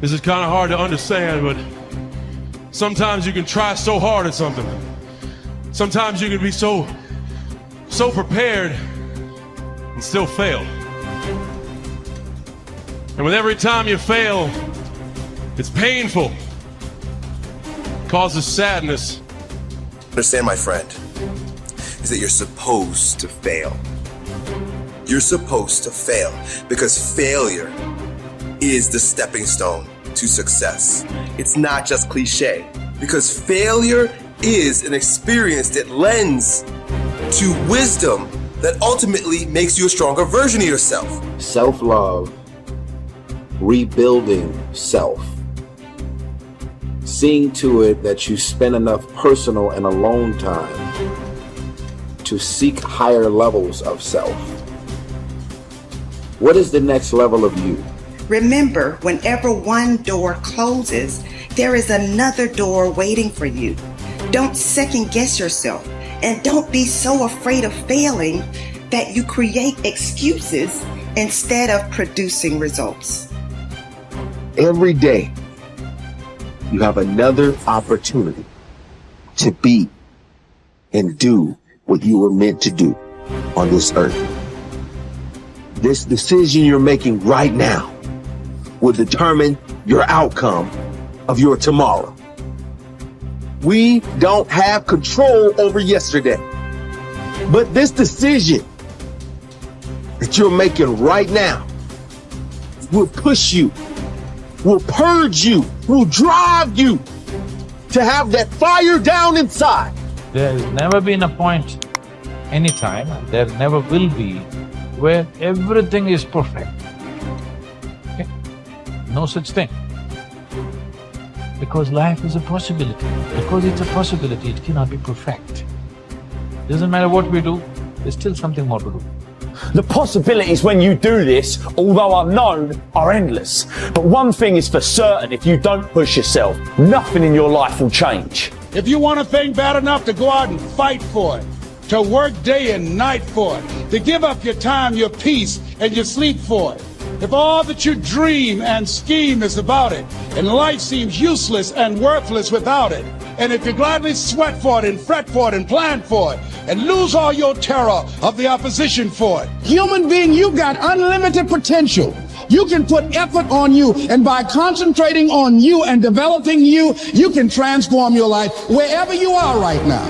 This is kind of hard to understand, but sometimes you can try so hard at something. Sometimes you can be so prepared and still fail. And with every time you fail, it's painful. It causes sadness. Understand, my friend, is that you're supposed to fail. You're supposed to fail because failure is the stepping stone to success. It's not just cliche, because failure is an experience that lends to wisdom that ultimately makes you a stronger version of yourself. Self-love, rebuilding self, seeing to it that you spend enough personal and alone time to seek higher levels of self. What is the next level of you? Remember, whenever one door closes, there is another door waiting for you. Don't second guess yourself, and don't be so afraid of failing that you create excuses instead of producing results. Every day, you have another opportunity to be and do what you were meant to do on this earth. This decision you're making right now will determine your outcome of your tomorrow. We don't have control over yesterday, but this decision that you're making right now will push you, will purge you, will drive you to have that fire down inside. There has never been a point, anytime, and there never will be, where everything is perfect. Okay? No such thing. Because life is a possibility. Because it's a possibility, it cannot be perfect. Doesn't matter what we do, there's still something more to do. The possibilities when you do this, although unknown, are endless. But one thing is for certain, if you don't push yourself, nothing in your life will change. If you want a thing bad enough to go out and fight for it, to work day and night for it, to give up your time, your peace, and your sleep for it, if all that you dream and scheme is about it, and life seems useless and worthless without it, and if you gladly sweat for it and fret for it and plan for it, and lose all your terror of the opposition for it, human being, you've got unlimited potential. You can put effort on you, and by concentrating on you and developing you, you can transform your life wherever you are right now.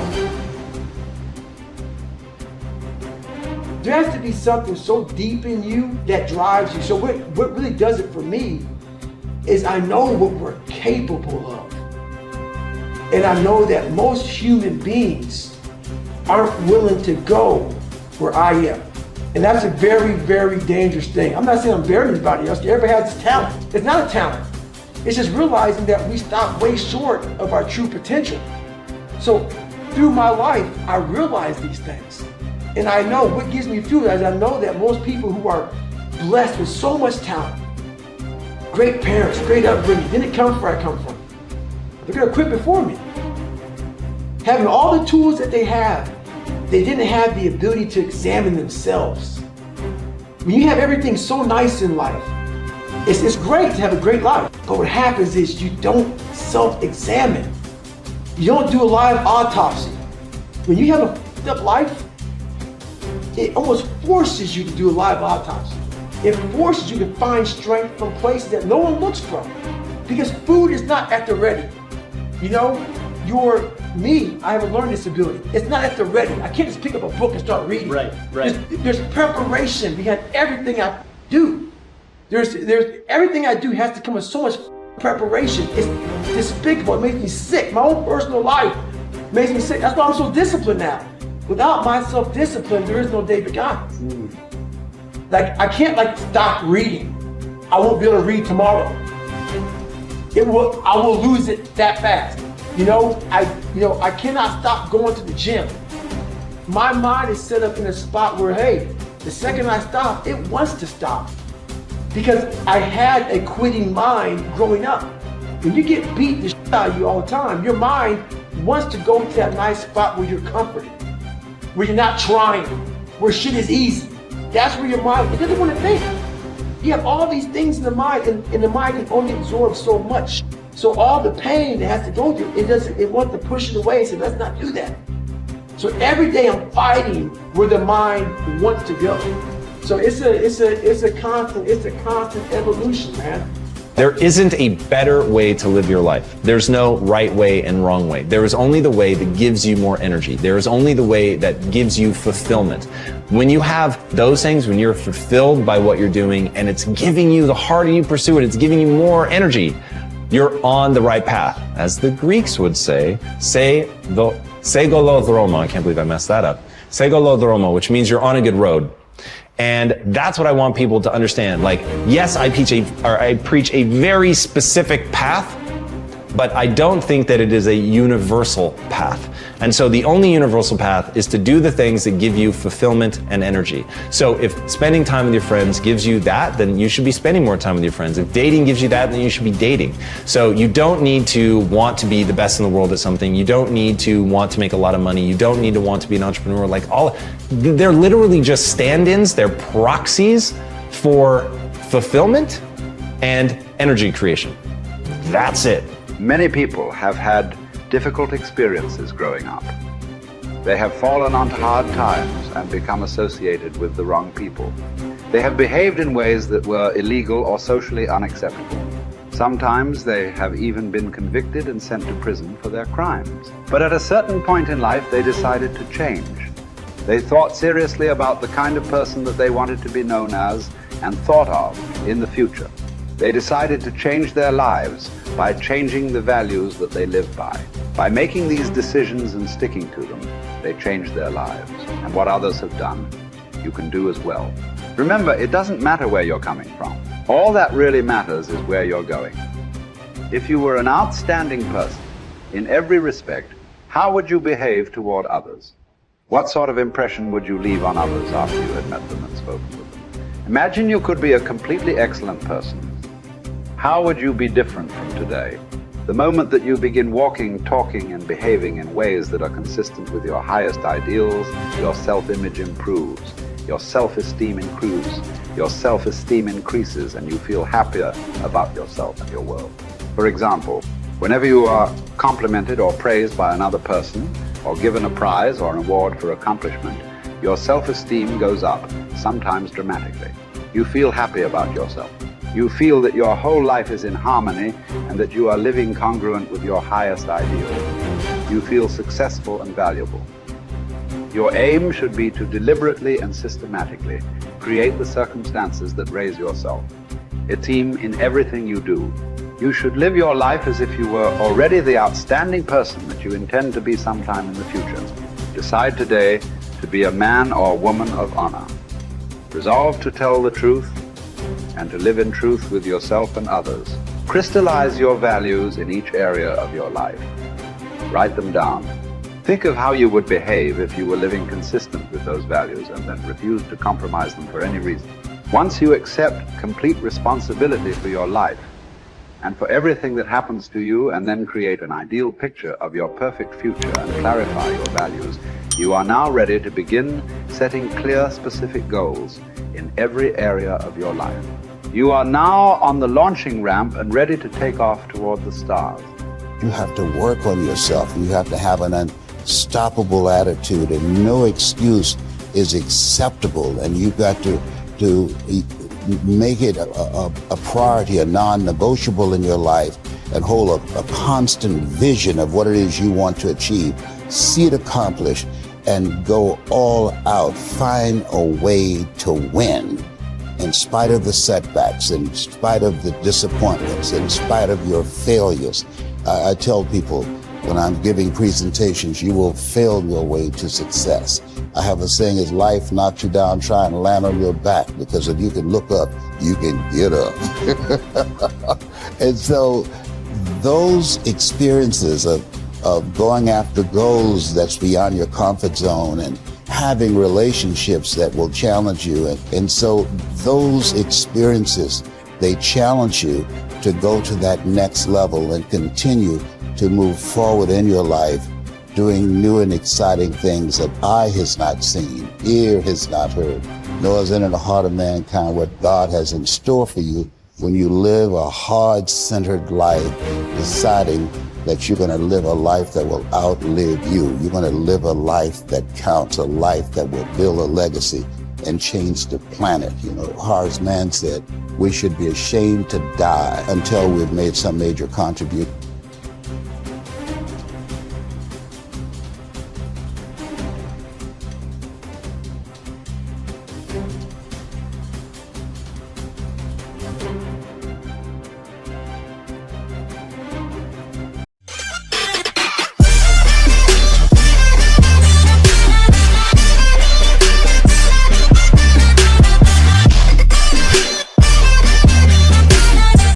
There has to be something so deep in you that drives you. So what really does it for me is I know what we're capable of. And I know that most human beings aren't willing to go where I am. And that's a very, very dangerous thing. I'm not saying I'm better than anybody else. Everybody has this talent. It's not a talent. It's just realizing that we stop way short of our true potential. So through my life, I realize these things. And I know what gives me fuel is I know that most people who are blessed with so much talent, great parents, great upbringing, didn't come from where I come from. They're gonna quit before me. Having all the tools that they have, they didn't have the ability to examine themselves. When you have everything so nice in life, it's great to have a great life. But what happens is you don't self-examine. You don't do a live autopsy. When you have a fucked up life, it almost forces you to do a live autopsy. It forces you to find strength from places that no one looks from. Because food is not at the ready. You know, I have a learning disability. It's not at the ready. I can't just pick up a book and start reading. Right. There's preparation behind everything I do. There's everything I do has to come with so much preparation. It's despicable. It makes me sick. My own personal life makes me sick. That's why I'm so disciplined now. Without my self-discipline, there is no David Goggins. Like, I can't stop reading. I won't be able to read tomorrow. I will lose it that fast. I cannot stop going to the gym. My mind is set up in a spot where, hey, the second I stop, it wants to stop. Because I had a quitting mind growing up. When you get beat the shit out of you all the time, your mind wants to go to that nice spot where you're comforted, where you're not trying, where shit is easy. That's where your mind, it doesn't want to think. You have all these things in the mind, and the mind can only absorb so much. So all the pain it has to go through, it wants to push it away and say, let's not do that. So every day I'm fighting where the mind wants to go. So it's a constant evolution, man. There isn't a better way to live your life. There's no right way and wrong way. There is only the way that gives you more energy. There is only the way that gives you fulfillment. When you have those things, when you're fulfilled by what you're doing and it's giving you, the harder you pursue it, it's giving you more energy, you're on the right path. As the Greeks would say, segolodromo, I can't believe I messed that up. Segolodromo, which means you're on a good road. And that's what I want people to understand. Like, yes, I preach a very specific path, but I don't think that it is a universal path. And so the only universal path is to do the things that give you fulfillment and energy. So if spending time with your friends gives you that, then you should be spending more time with your friends. If dating gives you that, then you should be dating. So you don't need to want to be the best in the world at something. You don't need to want to make a lot of money. You don't need to want to be an entrepreneur. They're literally just stand-ins. They're proxies for fulfillment and energy creation. That's it. Many people have had difficult experiences growing up. They have fallen onto hard times and become associated with the wrong people. They have behaved in ways that were illegal or socially unacceptable. Sometimes they have even been convicted and sent to prison for their crimes. But at a certain point in life, they decided to change. They thought seriously about the kind of person that they wanted to be known as and thought of in the future. They decided to change their lives by changing the values that they live by. By making these decisions and sticking to them, they changed their lives. And what others have done, you can do as well. Remember, it doesn't matter where you're coming from. All that really matters is where you're going. If you were an outstanding person in every respect, how would you behave toward others? What sort of impression would you leave on others after you had met them and spoken with them? Imagine you could be a completely excellent person. How would you be different from today? The moment that you begin walking, talking, and behaving in ways that are consistent with your highest ideals, your self-image improves, your self-esteem improves, your self-esteem increases, and you feel happier about yourself and your world. For example, whenever you are complimented or praised by another person, or given a prize or an award for accomplishment, your self-esteem goes up, sometimes dramatically. You feel happy about yourself. You feel that your whole life is in harmony and that you are living congruent with your highest ideals. You feel successful and valuable. Your aim should be to deliberately and systematically create the circumstances that raise yourself. A team in everything you do. You should live your life as if you were already the outstanding person that you intend to be sometime in the future. Decide today to be a man or woman of honor. Resolve to tell the truth and to live in truth with yourself and others. Crystallize your values in each area of your life. Write them down. Think of how you would behave if you were living consistent with those values and then refused to compromise them for any reason. Once you accept complete responsibility for your life and for everything that happens to you, and then create an ideal picture of your perfect future and clarify your values, you are now ready to begin setting clear, specific goals in every area of your life. You are now on the launching ramp and ready to take off toward the stars. You have to work on yourself. You have to have an unstoppable attitude, and no excuse is acceptable. And you've got to make it a priority, a non-negotiable in your life, and hold a constant vision of what it is you want to achieve. See it accomplished and go all out. Find a way to win in spite of the setbacks, in spite of the disappointments, in spite of your failures. I tell people when I'm giving presentations, you will fail your way to success. I have a saying, is life knocks you down, try and land on your back, because if you can look up, you can get up. And so those experiences of going after goals that's beyond your comfort zone and having relationships that will challenge you. And so those experiences, they challenge you to go to that next level and continue to move forward in your life, doing new and exciting things that eye has not seen, ear has not heard, nor is it in the heart of mankind what God has in store for you when you live a heart-centered life, deciding that you're going to live a life that will outlive you. You're going to live a life that counts, a life that will build a legacy and change the planet. You know, Horace Mann said, we should be ashamed to die until we've made some major contribution